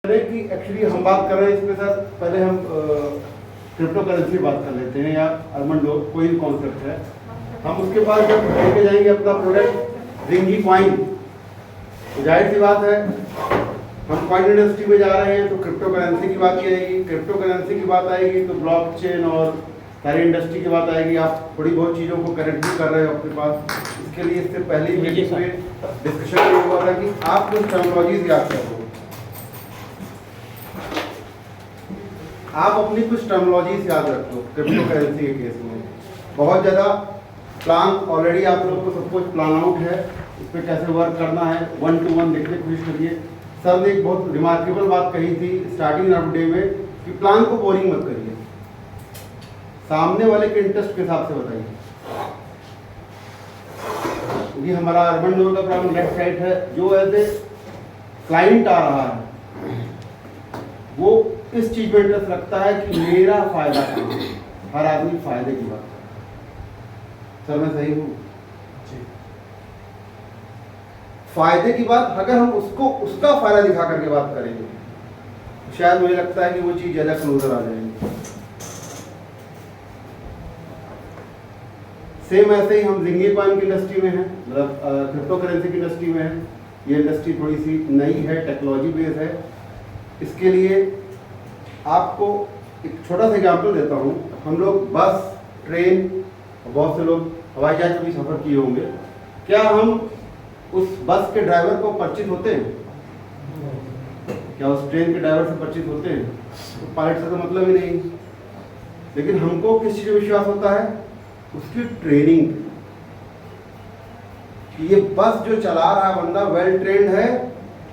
कि एक्चुअली हम बात कर रहे हैं इसमें सर, पहले हम क्रिप्टो करेंसी बात कर लेते हैं या अर्मंडो कोई भी कॉन्सेप्ट है। हम उसके बाद जब लेके जाएंगे अपना प्रोडक्ट रिंगी कॉइन, तो जाहिर सी बात है हम कॉइन इंडस्ट्री में जा रहे हैं तो क्रिप्टो करेंसी की बात आएगी। क्रिप्टो करेंसी की बात आएगी तो ब्लॉकचेन और सारी इंडस्ट्री की बात आएगी। आप थोड़ी बहुत चीज़ों को कनेक्ट भी कर रहे हो अपने पास। इसके लिए इससे पहले मीटिंग में डिस्कशन ये हुआ था कि आप कुछ टर्मिनोलॉजीज याद कर लो। आप अपनी कुछ टर्मिनोलॉजीज याद रख लो क्रिप्टो करेंसी के केस में। बहुत ज़्यादा प्लान ऑलरेडी आप लोगों को सब कुछ प्लान आउट है, इस पर कैसे वर्क करना है 1 to 1 देखने की कोशिश करिए। सर ने एक बहुत रिमार्केबल बात कही थी स्टार्टिंग ऑफ डे में कि प्लान को बोरिंग मत करिए, सामने वाले के इंटरेस्ट के हिसाब से बताइए। ये हमारा अर्बन डोर का प्रॉब्लम लेफ्ट साइड है, जो एज ए क्लाइंट आ रहा है वो इस चीज में इंटरेस्ट रखता है कि मेरा फायदा क्या है। हर आदमी फायदे की बात है। सर मैं सही हूँ? फायदे की बात अगर हम उसको उसका फायदा दिखा करके बात करेंगे शायद मुझे लगता है कि वो चीज ज्यादा क्लोजर आ जाएगी। सेम ऐसे ही हम रिंगी कॉइन की इंडस्ट्री में हैं, मतलब क्रिप्टो करेंसी की इंडस्ट्री में है। ये इंडस्ट्री थोड़ी सी नई है, टेक्नोलॉजी बेस्ड है। इसके लिए आपको एक छोटा सा एग्जाम्पल देता हूँ। हम लोग बस, ट्रेन, बहुत से लोग हवाई जहाज में भी सफ़र किए होंगे। क्या हम उस बस के ड्राइवर को परिचित होते हैं? क्या उस ट्रेन के ड्राइवर से परिचित होते हैं? तो पायलट से तो मतलब ही नहीं। लेकिन हमको किस चीज़ में विश्वास होता है? उसकी ट्रेनिंग कि ये बस जो चला रहा है बंदा वेल ट्रेंड है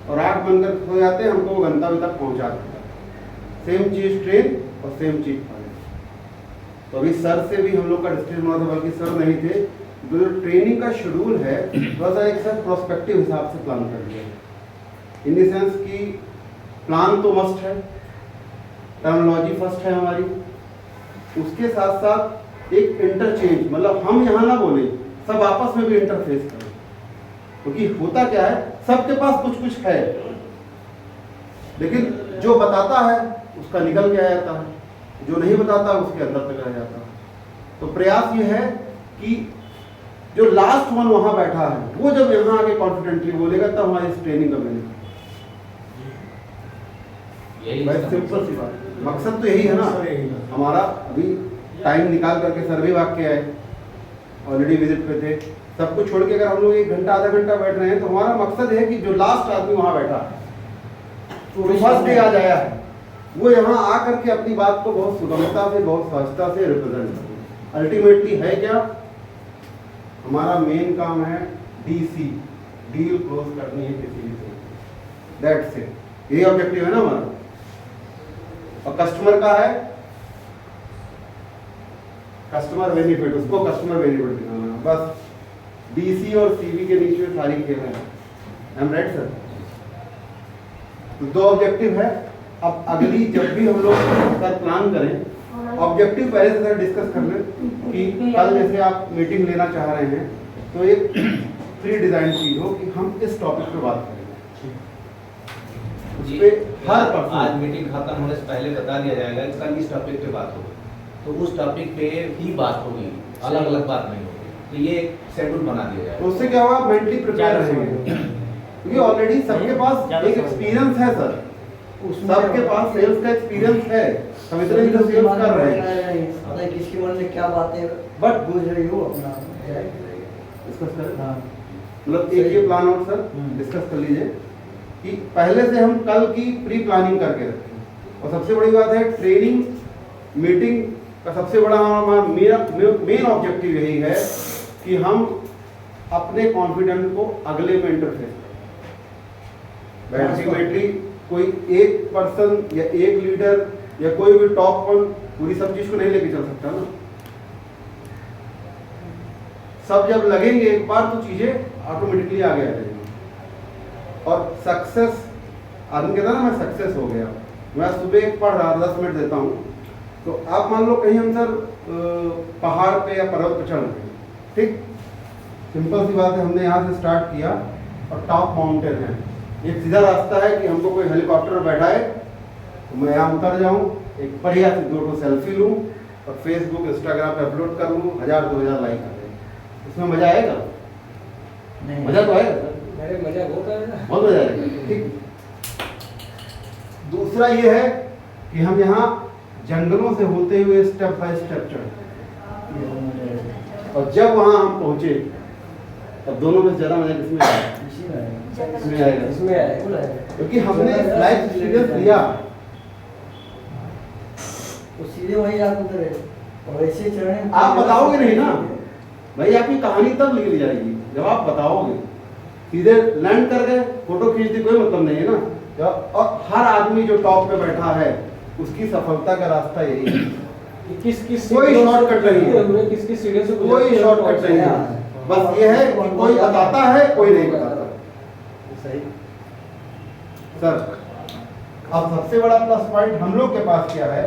और आँख बंद कर सो जाते हैं, हमको वो गंतव्य तक पहुंचा देता है। सेम चीज ट्रेन और सेम चीज पायलट। तो अभी सर से भी हम लोग का डिस्कशन हुआ था, बल्कि सर नहीं थे, जो ट्रेनिंग का शेड्यूल है थोड़ा सा एक सर प्रोस्पेक्टिव हिसाब से प्लान कर दिया है। इन द सेंस कि प्लान तो मस्ट है, टर्मिनोलॉजी फर्स्ट है हमारी, उसके साथ साथ एक इंटरचेंज, मतलब हम यहाँ ना बोले, सब आपस में भी इंटरफेस करें। क्योंकि होता क्या है, सबके पास कुछ कुछ है, लेकिन जो बताता है उसका निकल के आ जाता है, जो नहीं बताता उसके अंदर तक रह जाता है। तो प्रयास ये है कि जो लास्ट वन वहां बैठा है वो जब यहाँ आके कॉन्फिडेंटली बोलेगा तब हमारी इस ट्रेनिंग का बेनिफिट। सिंपल सी बात, मकसद तो यही है ना हमारा। अभी टाइम निकाल करके सर्वे वाक्य आए, ऑलरेडी विजिट पे थे, सब कुछ छोड़ के अगर हम लोग 1 घंटा आधा घंटा बैठ रहे हैं तो हमारा मकसद है कि जो लास्ट आदमी वहां बैठा है, तो फर्स्ट डे आज आया है, वो यहाँ आकर के अपनी बात को बहुत सुगमता से, बहुत सहजता से रिप्रेजेंट करें। अल्टीमेटली है क्या, हमारा मेन काम है डीसी, डील क्लोज करनी है किसी भी से, दैट्स इट। यही ऑब्जेक्टिव है ना हमारा। और कस्टमर का है कस्टमर बेनिफिट, उसको कस्टमर बेनिफिट दिखाना है बस। डीसी और सीवी के नीचे सारी खेल है। I am right sir? तो 2 ऑब्जेक्टिव है। अब अगली जब भी हम लोग सर प्लान करें, ऑब्जेक्टिव पहले से सर डिस्कस कर लें कि कल जैसे आप मीटिंग लेना चाह रहे हैं तो एक प्री डिजाइन चीज हो कि हम इस टॉपिक पे बात करेंगे। उस पे हर पर्सन आज मीटिंग खत्म होने से पहले बता दिया जाएगा कि कल इस टॉपिक पे बात होगी, तो उस टॉपिक पे ही बात होगी, अलग अलग बात नहीं होगी। तो ये एक शेड्यूल बना दिया जाएगा। तो उससे क्या होगा, मेंटली प्रिपेयर रहेंगे। क्योंकि ऑलरेडी सबके पास एक एक्सपीरियंस है सर, सबके पास सेल्स का एक्सपीरियंस है, हम इतने ही तो सेल्स कर रहे हैं। किसके मन में क्या बातें बट गूंज रही हो अपना डिस्कस करें। मतलब एक ये प्लान आउट सर डिस्कस कर लीजिए कि पहले से हम कल की प्री प्लानिंग करके रखें। और सबसे बड़ी बात है ट्रेनिंग मीटिंग का सबसे बड़ा हमारा मेन ऑब्जेक्टिव यही है कि हम अपने कॉन्फिडेंट को अगले में इंटरफेस करें। अल्टीमेटली कोई एक पर्सन या एक लीडर या कोई भी टॉप वन पूरी सब चीज को नहीं लेके चल सकता ना। सब जब लगेंगे एक बार तो चीजें ऑटोमेटिकली आगे आ जाएंगी। और सक्सेस, आदमी कहता ना मैं सक्सेस हो गया, मैं सुबह एक पढ़ रहा 10 मिनट देता हूँ, तो आप मान लो कहीं हम सर पहाड़ पे या पर्वत पे चढ़ रहे हैं, ठीक, सिंपल सी बात है, हमने यहाँ से स्टार्ट किया और टॉप माउंटेन है, एक सीधा रास्ता है कि हमको कोई हेलीकॉप्टर में बैठाए तो मैं यहाँ उतर जाऊँ, एक बढ़िया से 2 सेल्फी लूँ और फेसबुक इंस्टाग्राम पे अपलोड कर लूँ, 1000-2000 लाइक आ जाए। इसमें मजा आएगा? नहीं। मजा तो आएगा सर, मेरे मजा बहुत आएगा। बहुत मजा आएगा। ठीक। दूसरा ये है कि हम यहाँ जंगलों से होते हुए स्टेप बाय स्टेप चढ़े, ये तो मजा है। और जब वहाँ हम पहुँचे तब दोनों में ज़्यादा मजा किसमें आएगा? इसी में आएगा। इसमें आएगा, इसमें आएगा। बिल्कुल आएगा। क्योंकि हमने लाइफ एक्सपीरियंस लिया। तो सीधे वही आप उतरे और ऐसे चढ़े। आप बताओगे नहीं ना भाई, आपकी कहानी तब लिख ली जाएगी जब आप बताओगे। सीधे लैंड कर गए, फोटो खींच दी, कोई मतलब नहीं है ना। और हर आदमी जो टॉप पे बैठा है उसकी सफलता का रास्ता यही है। किस किस कोई शॉर्टकट नहीं है, किस किस सीढ़ियों से कोई शॉर्टकट नहीं है। बस ये है कि कोई बताता है, कोई नहीं बताता। सही। सर, अब सबसे बड़ा प्लस पॉइंट हम लोग के पास क्या है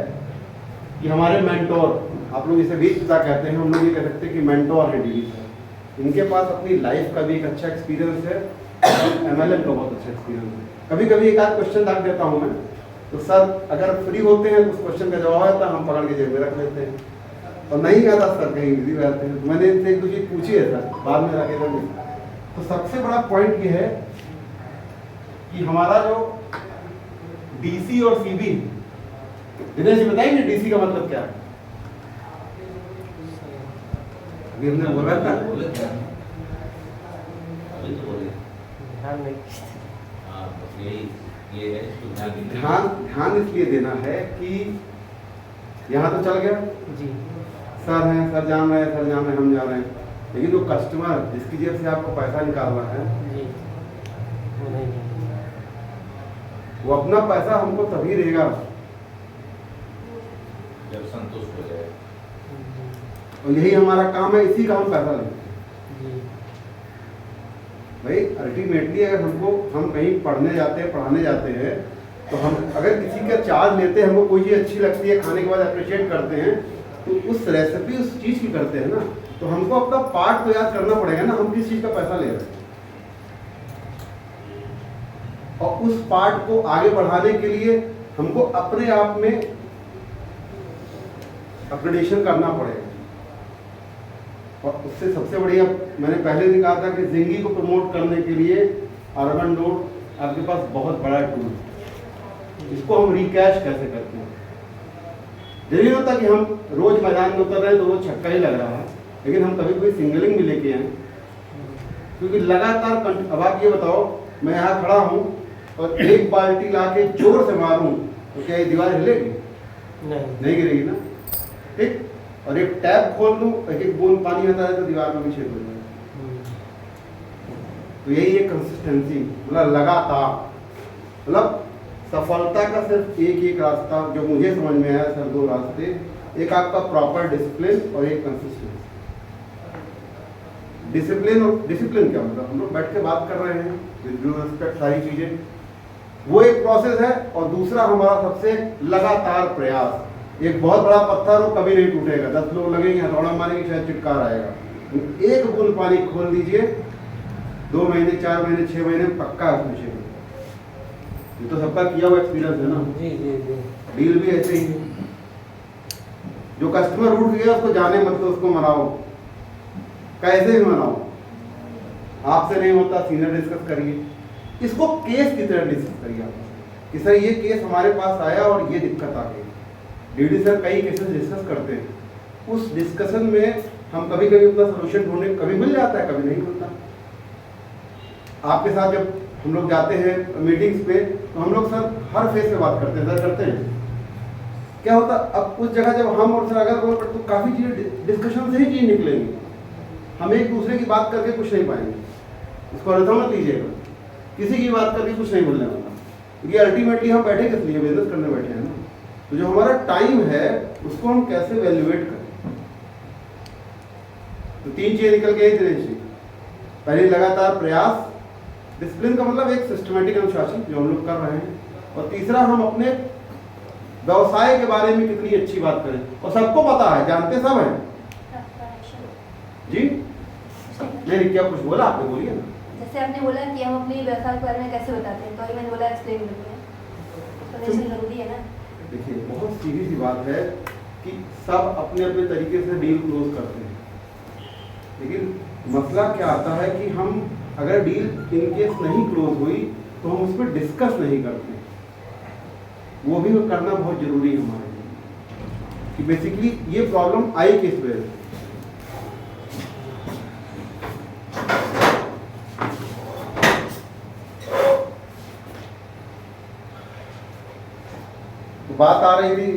कि हमारे मेंटोर, आप लोग इसे बीच पिता कहते हैं, हम लोग ये कह सकते हैं कि मेंटोर है डीडी सर। इनके पास अपनी लाइफ का भी एक अच्छा एक्सपीरियंस है, एमएलएम का बहुत अच्छा एक्सपीरियंस है। कभी कभी एक आध क्वेश्चन रख देता हूँ मैं, तो सर अगर फ्री होते हैं उस क्वेश्चन का जवाब आता है, हम पकड़ के जेब में रख लेते हैं। और नहीं आता सर कहीं बिजी रहते हैं, तो मैंने इनसे एक दो चीज पूछी है सर, बाद में रखे थे। तो सबसे बड़ा पॉइंट ये है कि हमारा जो डीसी और सीबी, दिनेश जी बताएंगे डीसी का मतलब क्या है? अभी हमने बोला था, बोले क्या? अभी तो बोले। ध्यान नहीं। हाँ, बस यही ये है, इसको ध्यान दीजिए। ध्यान इसलिए देना है कि यहाँ तो चल गया, जी। सर हैं, सर जान रहे हैं, सर जान रहे हैं, हम जा रहे हैं, लेकिन जो कस्टमर जिसकी जेब से आपको पैसा निकालना है जी। वो नहीं है। वो अपना पैसा हमको तभी देगा जब संतुष्ट हो जाए। और यही हमारा काम है, इसी का हम पैसा लेंगे। जी। भाई अल्टीमेटली अगर हम कहीं पढ़ने जाते हैं, पढ़ाने जाते हैं, तो हम अगर किसी का चार्ज लेते हैं, हमको कोई चीज़ अच्छी लगती है, खाने के बाद अप्रिशिएट करते हैं, तो उस रेसिपी उस चीज़ की करते हैं ना, तो हमको अपना पार्ट तो याद करना पड़ेगा ना, हम किस चीज़ का पैसा ले रहे हैं। और उस पार्ट को आगे बढ़ाने के लिए हमको अपने आप में अपग्रेडेशन करना पड़ेगा। और उससे सबसे बढ़िया, मैंने पहले भी कहा था कि जिंदगी को प्रमोट करने के लिए अर्बन नोट आपके पास बहुत बड़ा टूल है। इसको हम रिकैश कैसे करते हैं? जरूरी होता कि हम रोज मैदान में उतर रहे हैं तो वो छक्का ही लग रहा है, लेकिन हम कभी कोई सिंगलिंग भी लेके आए, क्योंकि लगातार अब आप ये बताओ, मैं यहाँ खड़ा हूँ और एक बाल्टी ला के जोर से मारूं तो क्या ये दीवार हिलेगी? नहीं गिरेगी ना। ठीक। और एक टैप खोल दूं, एक एक बूंद पानी आता है तो दीवार में भी छेद हो जाएगा। तो यही है कंसिस्टेंसी, मतलब लगातार, मतलब सफलता का सिर्फ एक रास्ता जो मुझे समझ में आया सर, 2 रास्ते, एक आपका प्रॉपर डिसिप्लिन और एक कंसिस्टेंसी। डिसिप्लिन क्या मतलब? हम लोग बैठ के बात कर रहे हैं विद ड्यू रिस्पेक्ट, सारी चीजें, वो एक प्रोसेस है। और दूसरा हमारा सबसे लगातार प्रयास। एक बहुत बड़ा पत्थर हो कभी नहीं टूटेगा, 10 लोग लगेंगे, हथौड़ा मारेंगे, शायद चिटकार आएगा। एक बूंद पानी खोल दीजिए, 2 महीने 4 महीने 6 महीने पक्का उसमें छेद। ये तो सबका किया हुआ एक्सपीरियंस है ना। जी जी जी। डील भी ऐसे ही है। जो कस्टमर उठ गया उसको जाने मत दो, उसको मनाओ, कैसे भी मनाओ। आपसे नहीं होता, सीनियर डिस्कस करिए, इसको केस की तरह डिस्कस करिए आप कि सर ये केस हमारे पास आया और ये दिक्कत आ गई। डीडी सर कई केसेस डिस्कस करते हैं, उस डिस्कशन में हम कभी कभी अपना सोल्यूशन ढूंढने, कभी मिल जाता है कभी नहीं मिलता। आपके साथ जब हम लोग जाते हैं मीटिंग्स पे, तो हम लोग सर हर फेस पे बात करते हैं, सर करते हैं। क्या होता अब उस जगह जब हम और सर अगर रोल पर, तो काफ़ी चीज़ें डिस्कशन से ही चीज़ निकलेंगी, हम एक दूसरे की बात करके कुछ नहीं पाएंगे। इसको अर्थ मत लीजिएगा, किसी की बात करके कुछ नहीं मिलने वाला, क्योंकि अल्टीमेटली हम बैठे किस लिए? बिजनेस करने बैठे हैं ना। तो जो हमारा टाइम है उसको हम कैसे वैल्यूएट करें? तो 3 चीज़ें निकल के दिनेश जी। पहले लगातार प्रयास, डिसिप्लिन का मतलब एक सिस्टमेटिक अनुशासन जो हम लोग कर रहे हैं, और तीसरा हम अपने व्यवसाय के बारे में कितनी अच्छी बात करें। और सबको पता है, जानते सब हैं जी। नहीं क्या कुछ बोला आपने? बोलिए ना। जैसे आपने बोला कि हम अपनी व्यवसाय के बारे में कैसे बताते हैं, तो अभी मैंने बोला एक्सप्लेन करते हैं, एक्सप्लेनेशन जरूरी है ना। देखिए बहुत सीधी सी बात है कि सब अपने अपने तरीके से डील क्लोज करते हैं, लेकिन मसला क्या आता है कि हम अगर डील इन केस नहीं क्लोज हुई तो हम उस पर डिस्कस नहीं करते। वो भी करना बहुत जरूरी है हमारे लिए कि बेसिकली ये प्रॉब्लम आई किस वजह से। तो बात आ रही थी